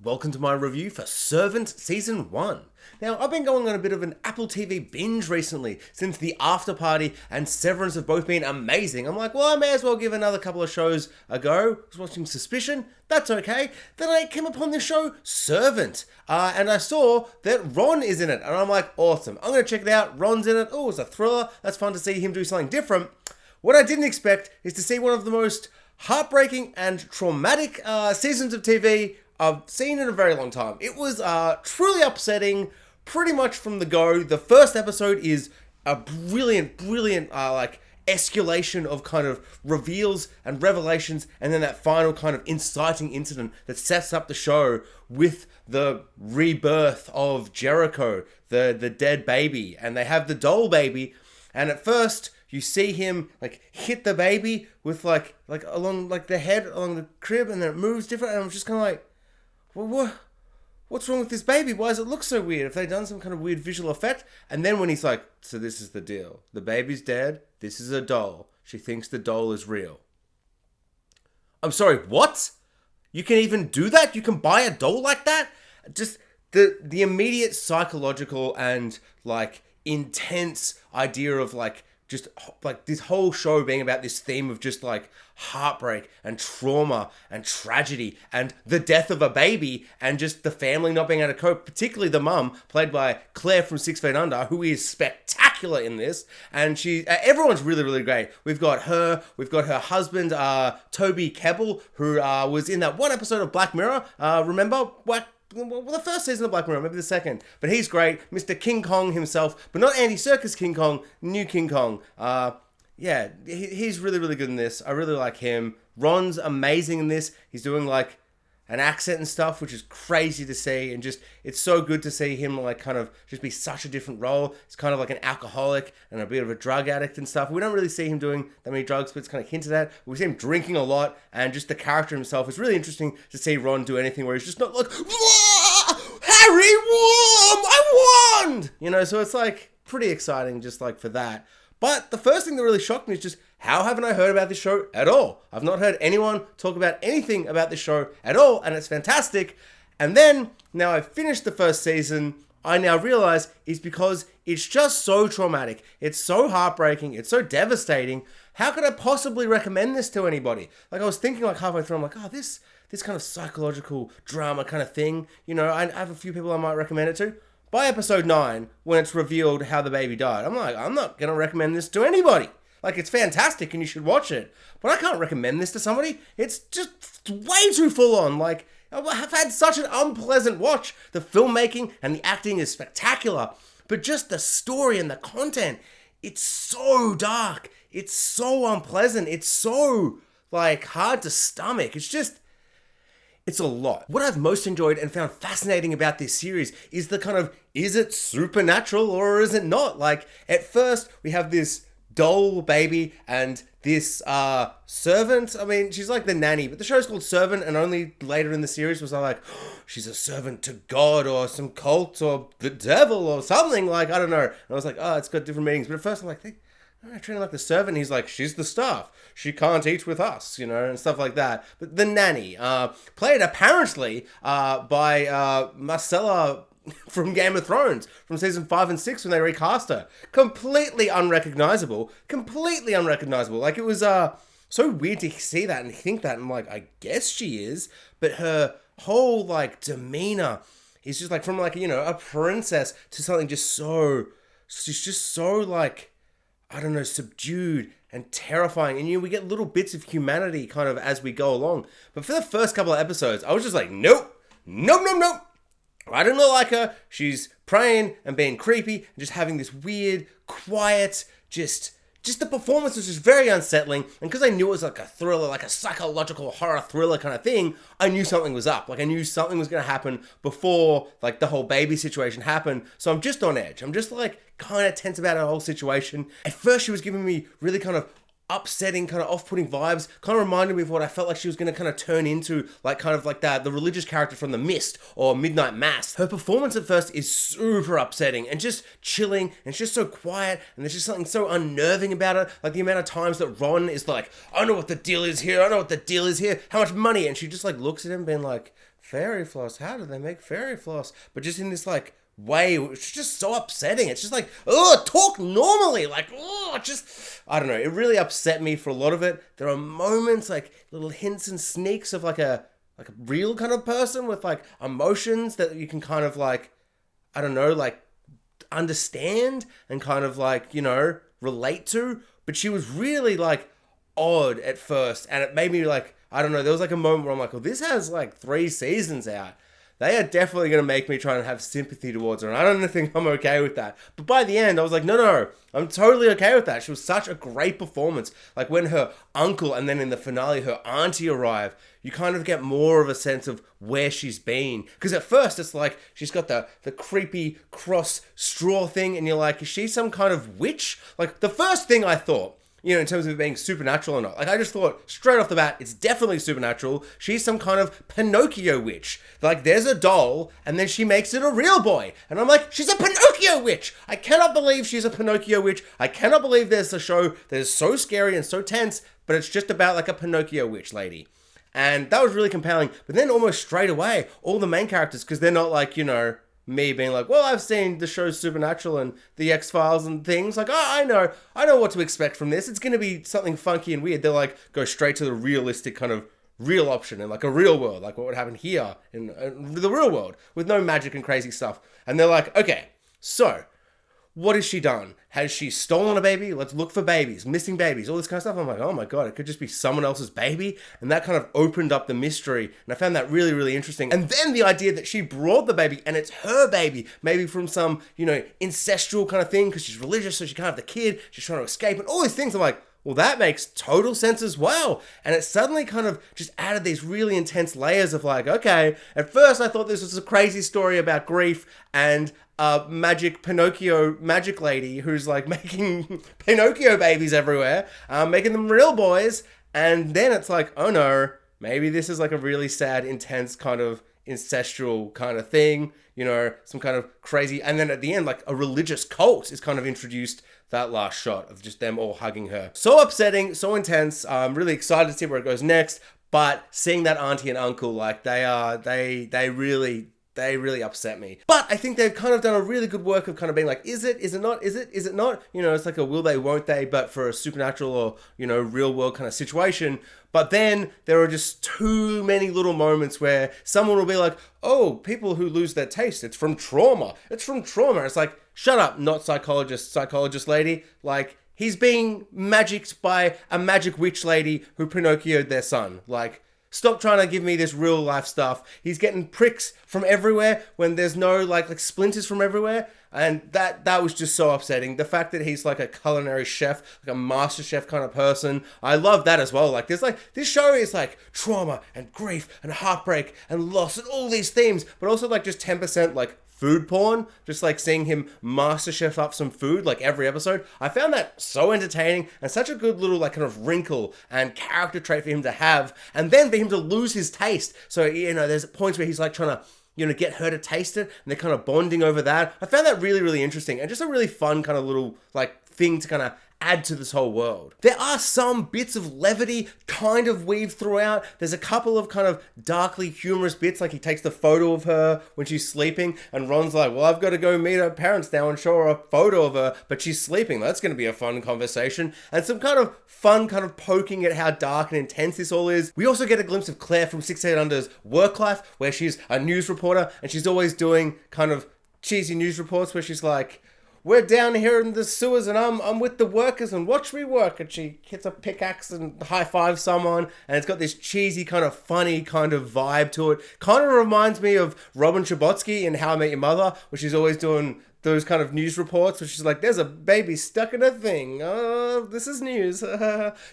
welcome to my review for Servant Season 1. Now, I've been going on a bit of an Apple TV binge recently, since The After Party and Severance have both been amazing. I'm like, well, I may as well give another couple of shows a go. I was watching Suspicion, that's okay. Then I came upon this show, Servant, and I saw that Ron is in it, and I'm like, awesome, I'm going to check it out. Ron's in it, oh, it's a thriller, that's fun to see him do something different. What I didn't expect is to see one of the most heartbreaking and traumatic seasons of TV I've seen in a very long time. It was truly upsetting, pretty much from the go. The first episode is a brilliant like escalation of kind of reveals and revelations, and then that final kind of inciting incident that sets up the show with the rebirth of Jericho, the dead baby, and they have the doll baby, and at first you see him like hit the baby with like along like the head along the crib, and then it moves different, and I'm just kind of like, well, what's wrong with this baby? Why does it look so weird? Have they done some kind of weird visual effect? And then when he's like, so this is the deal. The baby's dead. This is a doll. She thinks the doll is real. I'm sorry, what? You can even do that? You can buy a doll like that? Just the immediate psychological and like intense idea of like just like this whole show being about this theme of just like heartbreak and trauma and tragedy and the death of a baby and just the family not being able to cope, particularly the mum, played by Claire from 6 Feet Under, who is spectacular in this. And everyone's really great. We've got her husband, Toby Kebbell, who was in that one episode of Black Mirror. Remember? The first season of Black Mirror, maybe the second. But he's great. Mr. King Kong himself. But not Andy Serkis King Kong, new King Kong. Yeah, he's really good in this. I really like him. Ron's amazing in this. He's doing like an accent and stuff, which is crazy to see. And just, it's so good to see him like kind of just be such a different role. He's kind of like an alcoholic and a bit of a drug addict and stuff. We don't really see him doing that many drugs, but it's kind of hinted at. We see him drinking a lot, and just the character himself. It's really interesting to see Ron do anything where he's just not like, Harry won! I won! You know, so it's like pretty exciting just like for that. But the first thing that really shocked me is just, how haven't I heard about this show at all? I've not heard anyone talk about anything about this show at all, and it's fantastic. And then, now I've finished the first season, I now realize it's because it's just so traumatic. It's so heartbreaking. It's so devastating. How could I possibly recommend this to anybody? Like, I was thinking like halfway through, I'm like, oh, this kind of psychological drama kind of thing, you know, I have a few people I might recommend it to. By episode 9, when it's revealed how the baby died, I'm like, I'm not going to recommend this to anybody. Like, it's fantastic and you should watch it, but I can't recommend this to somebody. It's just way too full on. Like, I've had such an unpleasant watch. The filmmaking and the acting is spectacular, but just the story and the content, it's so dark. It's so unpleasant. It's so, like, hard to stomach. It's a lot. What I've most enjoyed and found fascinating about this series is the kind of, is it supernatural or is it not? Like, at first, we have this doll baby and this servant. I mean, she's like the nanny, but the show's called Servant, and only later in the series was I like, oh, she's a servant to God or some cult or the devil or something. Like, I don't know. And I was like, oh, it's got different meanings. But at first I'm like, I treat her like the servant. He's like, she's the staff. She can't eat with us, you know, and stuff like that. But the nanny, played apparently by Marcella from Game of Thrones, from season 5 and 6 when they recast her. Completely unrecognizable. Like, it was so weird to see that and think that. And I'm like, I guess she is. But her whole, like, demeanor is just like from, like, you know, a princess to something just so, she's just so, like, I don't know, subdued and terrifying. And, you know, we get little bits of humanity kind of as we go along. But for the first couple of episodes, I was just like, nope. I don't look like her. She's praying and being creepy and just having this weird, quiet, just the performance was just very unsettling. And because I knew it was like a thriller, like a psychological horror thriller kind of thing, I knew something was up. Like, I knew something was going to happen before, like, the whole baby situation happened. So I'm just on edge. I'm just, like, kind of tense about the whole situation. At first, she was giving me really kind of upsetting, kind of off-putting vibes, kind of reminded me of what I felt like she was going to kind of turn into, like, kind of like the religious character from The Mist or Midnight Mass. Her performance at first is super upsetting and just chilling, and it's just so quiet, and there's just something so unnerving about it. Like, the amount of times that Ron is like, I know what the deal is here, how much money, and she just, like, looks at him being like, fairy floss. How do they make fairy floss? But just in this like way, it's just so upsetting. It's just like, oh, talk normally. Like, oh, just, I don't know. It really upset me for a lot of it. There are moments, like little hints and sneaks of like a real kind of person with like emotions that you can kind of like, I don't know, like understand and kind of like, you know, relate to. But she was really like odd at first, and it made me like, I don't know, there was like a moment where I'm like, well, this has like 3 seasons out. They are definitely going to make me try and have sympathy towards her, and I don't think I'm okay with that. But by the end, I was like, no, I'm totally okay with that. She was such a great performance. Like when her uncle and then in the finale, her auntie arrive, you kind of get more of a sense of where she's been. Because at first, it's like she's got the creepy cross straw thing, and you're like, is she some kind of witch? Like the first thing I thought, you know, in terms of it being supernatural or not. Like, I just thought, straight off the bat, it's definitely supernatural. She's some kind of Pinocchio witch. Like, there's a doll, and then she makes it a real boy. And I'm like, she's a Pinocchio witch! I cannot believe she's a Pinocchio witch. I cannot believe there's a show that is so scary and so tense, but it's just about, like, a Pinocchio witch lady. And that was really compelling. But then almost straight away, all the main characters, because they're not like, you know, me being like, well, I've seen the show Supernatural and the X-Files and things. Like, oh, I know what to expect from this. It's going to be something funky and weird. They're like, go straight to the realistic kind of real option and like a real world, like what would happen here in the real world with no magic and crazy stuff. And they're like, okay, so what has she done? Has she stolen a baby? Let's look for babies, missing babies, all this kind of stuff. I'm like, oh my God, it could just be someone else's baby. And that kind of opened up the mystery. And I found that really, really interesting. And then the idea that she brought the baby and it's her baby, maybe from some, you know, ancestral kind of thing because she's religious, so she can't have the kid. She's trying to escape and all these things. I'm like, well, that makes total sense as well. And it suddenly kind of just added these really intense layers of like, okay, at first I thought this was a crazy story about grief and magic Pinocchio magic lady who's like making Pinocchio babies everywhere, making them real boys. And then it's like, oh no, maybe this is like a really sad, intense kind of ancestral kind of thing, you know, some kind of crazy. And then at the end, like a religious cult is kind of introduced. That last shot of just them all hugging her. So upsetting, so intense. I'm really excited to see where it goes next. But seeing that auntie and uncle, like they really upset me. But I think they've kind of done a really good work of kind of being like, is it not? Is it not? You know, it's like a will they, won't they, but for a supernatural or, you know, real world kind of situation. But then there are just too many little moments where someone will be like, oh, people who lose their taste, it's from trauma. It's from trauma. It's like, shut up, not psychologist lady. Like, he's being magicked by a magic witch lady who Pinocchio'd their son. Like, stop trying to give me this real life stuff. He's getting pricks from everywhere when there's no like splinters from everywhere. And that was just so upsetting. The fact that he's like a culinary chef, like a master chef kind of person. I love that as well. Like there's like, this show is like trauma and grief and heartbreak and loss and all these themes, but also like just 10% like food porn, just like seeing him master chef up some food like every episode. I found that so entertaining and such a good little like kind of wrinkle and character trait for him to have, and then for him to lose his taste. So, you know, there's points where he's like trying to, you know, get her to taste it, and they're kind of bonding over that. I found that really, really interesting and just a really fun kind of little like thing to kind of add to this whole world. There are some bits of levity kind of weaved throughout. There's a couple of kind of darkly humorous bits, like he takes the photo of her when she's sleeping, and Ron's like, well, I've got to go meet her parents now and show her a photo of her, but she's sleeping. That's going to be a fun conversation. And some kind of fun kind of poking at how dark and intense this all is. We also get a glimpse of Claire from 6 8 Under's work life, where she's a news reporter, and she's always doing kind of cheesy news reports where she's like, we're down here in the sewers and I'm with the workers and watch me work. And she hits a pickaxe and high fives someone. And it's got this cheesy kind of funny kind of vibe to it. Kind of reminds me of Robin Scherbatsky in How I Met Your Mother, where she's always doing those kind of news reports where she's like, there's a baby stuck in a thing. Oh, this is news.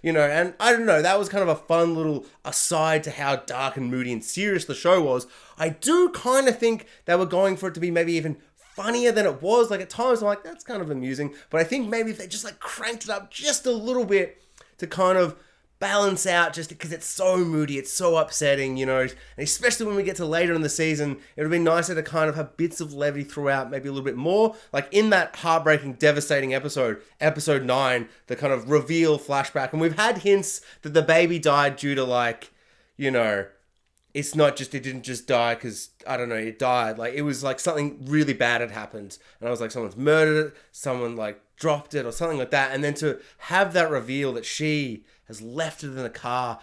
You know, and I don't know, that was kind of a fun little aside to how dark and moody and serious the show was. I do kind of think they were going for it to be maybe even funnier than it was. Like at times I'm like, that's kind of amusing, but I think maybe if they just like cranked it up just a little bit to kind of balance out, just because it's so moody, it's so upsetting, you know, and especially when we get to later in the season, it would be nicer to kind of have bits of levity throughout, maybe a little bit more, like in that heartbreaking, devastating episode 9, the kind of reveal flashback. And we've had hints that the baby died due to like, you know, it's not just, it didn't just die because, I don't know, it died. Like, it was like something really bad had happened. And I was like, someone's murdered it, someone like dropped it or something like that. And then to have that reveal that she has left it in the car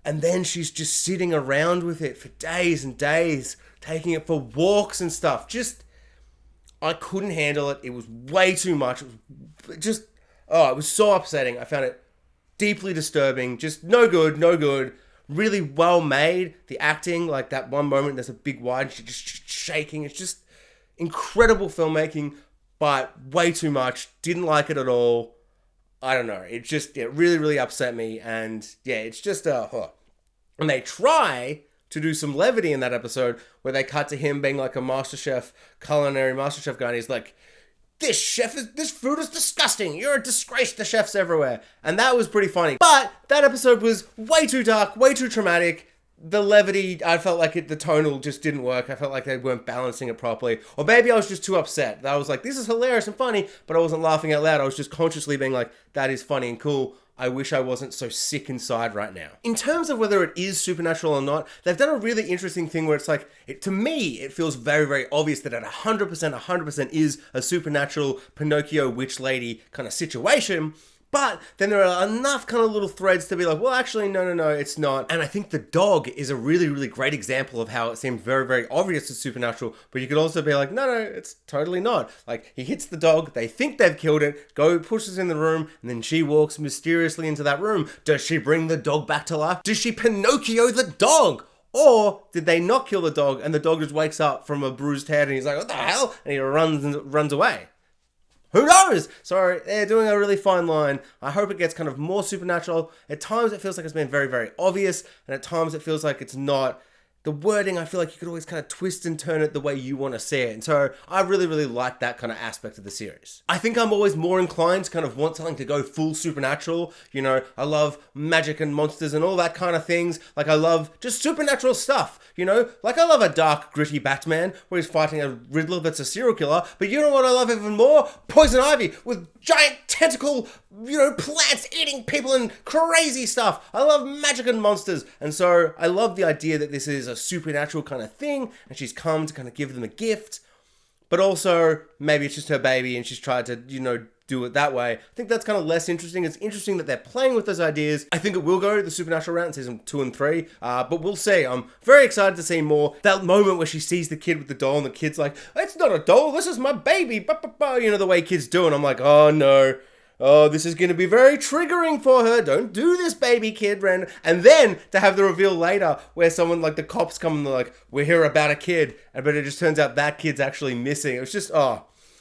and then she's just sitting around with it for days and days, taking it for walks and stuff. Just, I couldn't handle it. It was way too much. It was just, it was so upsetting. I found it deeply disturbing. Just no good, no good. Really well made. The acting, like that one moment, there's a big wide, she's just shaking. It's just incredible filmmaking, but way too much. Didn't like it at all. I don't know. It really, really upset me. And yeah, it's just, and they try to do some levity in that episode where they cut to him being like a MasterChef, culinary MasterChef guy. And he's like, this food is disgusting. You're a disgrace to chefs everywhere. And that was pretty funny. But that episode was way too dark, way too traumatic. The levity, I felt like the tonal just didn't work. I felt like they weren't balancing it properly. Or maybe I was just too upset. I was like, this is hilarious and funny, but I wasn't laughing out loud. I was just consciously being like, that is funny and cool. I wish I wasn't so sick inside right now. In terms of whether it is supernatural or not, they've done a really interesting thing where it's like, to me, it feels very, very obvious that it 100% is a supernatural Pinocchio witch lady kind of situation. But then there are enough kind of little threads to be like, well, actually, no, it's not. And I think the dog is a really, really great example of how it seems very, very obvious it's supernatural. But you could also be like, no, it's totally not. Like, he hits the dog, they think they've killed it, pushes in the room, and then she walks mysteriously into that room. Does she bring the dog back to life? Does she Pinocchio the dog? Or did they not kill the dog and the dog just wakes up from a bruised head and he's like, what the hell? And he runs away. Who knows? So they're doing a really fine line. I hope it gets kind of more supernatural. At times it feels like it's been very, very obvious. And at times it feels like it's not. The wording, I feel like you could always kind of twist and turn it the way you want to see it. And so I really, really like that kind of aspect of the series. I think I'm always more inclined to kind of want something to go full supernatural. You know, I love magic and monsters and all that kind of things. Like, I love just supernatural stuff, you know? Like, I love a dark, gritty Batman where he's fighting a Riddler that's a serial killer. But you know what I love even more? Poison Ivy with giant tentacle, plants eating people and crazy stuff. I love magic and monsters. And so I love the idea that this is a supernatural kind of thing and she's come to kind of give them a gift. But also, maybe it's just her baby and she's tried to, do it that way. I think that's kind of less interesting. It's interesting that they're playing with those ideas. I think it will go the supernatural route in season 2 and 3, but we'll see. I'm very excited to see more. That moment where she sees the kid with the doll and the kid's like, it's not a doll, this is my baby, the way kids do. And I'm like, oh no. Oh, this is going to be very triggering for her. Don't do this, baby kid, Ren. And then to have the reveal later where someone, like the cops come and they're like, we're here about a kid. But it just turns out that kid's actually missing. It was just,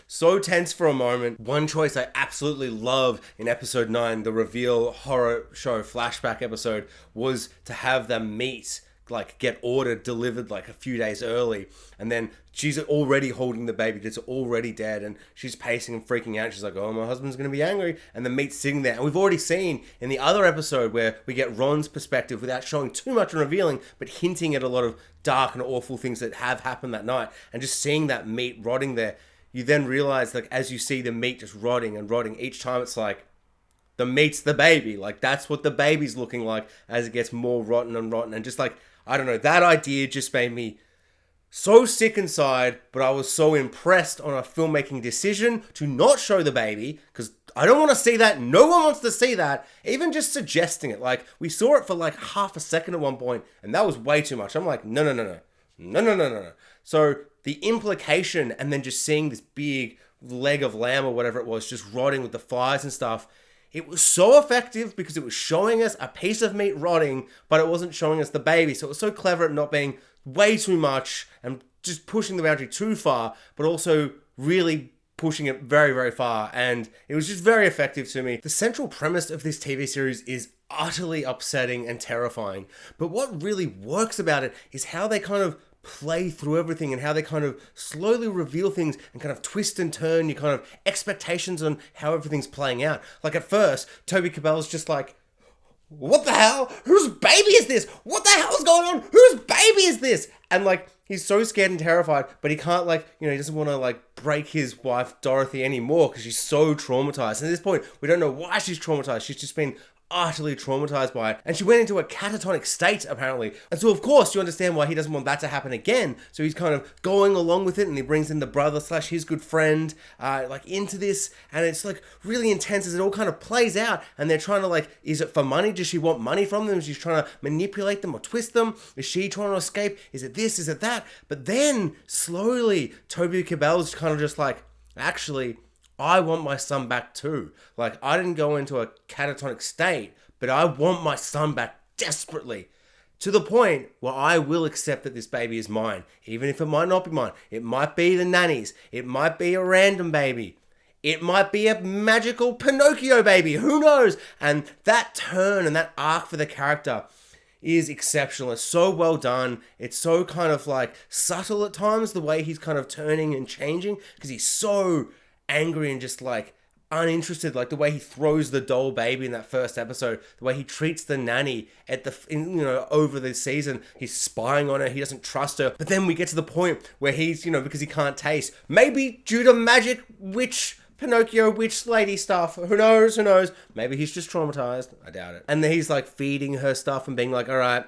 so tense for a moment. One choice I absolutely love in episode 9, the reveal horror show flashback episode, was to have them meet, like get ordered, delivered like a few days early. And then she's already holding the baby that's already dead and she's pacing and freaking out. She's like, oh, my husband's going to be angry. And the meat's sitting there. And we've already seen in the other episode where we get Ron's perspective without showing too much and revealing, but hinting at a lot of dark and awful things that have happened that night. And just seeing that meat rotting there, you then realize, like, as you see the meat just rotting and rotting, each time it's like, the meat's the baby. Like, that's what the baby's looking like as it gets more rotten and rotten. And just like, I don't know, that idea just made me so sick inside, but I was so impressed on a filmmaking decision to not show the baby, because I don't want to see that. No one wants to see that. Even just suggesting it. Like, we saw it for like half a second at one point, and that was way too much. I'm like, no. So the implication, and then just seeing this big leg of lamb or whatever it was, just rotting with the flies and stuff, it was so effective because it was showing us a piece of meat rotting, but it wasn't showing us the baby. So it was so clever at not being way too much and just pushing the boundary too far, but also really pushing it very, very far. And it was just very effective to me. The central premise of this TV series is utterly upsetting and terrifying. But what really works about it is how they kind of play through everything and how they kind of slowly reveal things and kind of twist and turn your kind of expectations on how everything's playing out. Like, at first, Toby Cabell's just like, what the hell? Whose baby is this? What the hell is going on? Whose baby is this? And like, he's so scared and terrified, but he can't he doesn't want to like break his wife Dorothy anymore because she's so traumatized. And at this point, we don't know why she's traumatized. She's just been utterly traumatized by it. And she went into a catatonic state, apparently. And so, of course, you understand why he doesn't want that to happen again. So he's kind of going along with it, and he brings in the brother / his good friend, into this. And it's, like, really intense as it all kind of plays out. And they're trying to, like, is it for money? Does she want money from them? Is she trying to manipulate them or twist them? Is she trying to escape? Is it this? Is it that? But then, slowly, Toby Kebbell's kind of just like, actually, I want my son back too. Like, I didn't go into a catatonic state, but I want my son back desperately. To the point where I will accept that this baby is mine, even if it might not be mine. It might be the nanny's. It might be a random baby. It might be a magical Pinocchio baby. Who knows? And that turn and that arc for the character is exceptional. It's so well done. It's so kind of like subtle at times, the way he's kind of turning and changing, because he's so angry and just like uninterested, like the way he throws the doll baby in that first episode, the way he treats the nanny over the season. He's spying on her, he doesn't trust her. But then we get to the point where he's, because he can't taste, maybe due to magic witch Pinocchio witch lady stuff, who knows, maybe he's just traumatized, I doubt it. And then he's like feeding her stuff and being like, all right,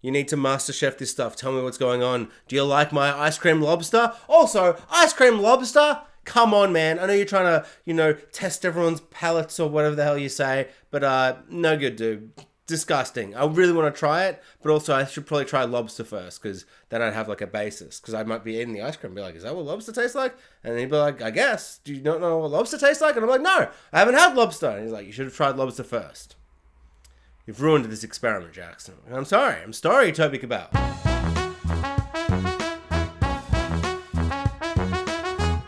you need to master chef this stuff, tell me what's going on. Do you like my ice cream lobster? Also, ice cream lobster? Come on, man. I know you're trying to, test everyone's palates or whatever the hell you say, but no good, dude. Disgusting. I really want to try it, but also I should probably try lobster first, because then I'd have like a basis, because I might be eating the ice cream and be like, is that what lobster tastes like? And he'd be like, I guess. Do you not know what lobster tastes like? And I'm like, no, I haven't had lobster. And he's like, you should have tried lobster first. You've ruined this experiment, Jackson. I'm sorry, Toby Kebbell.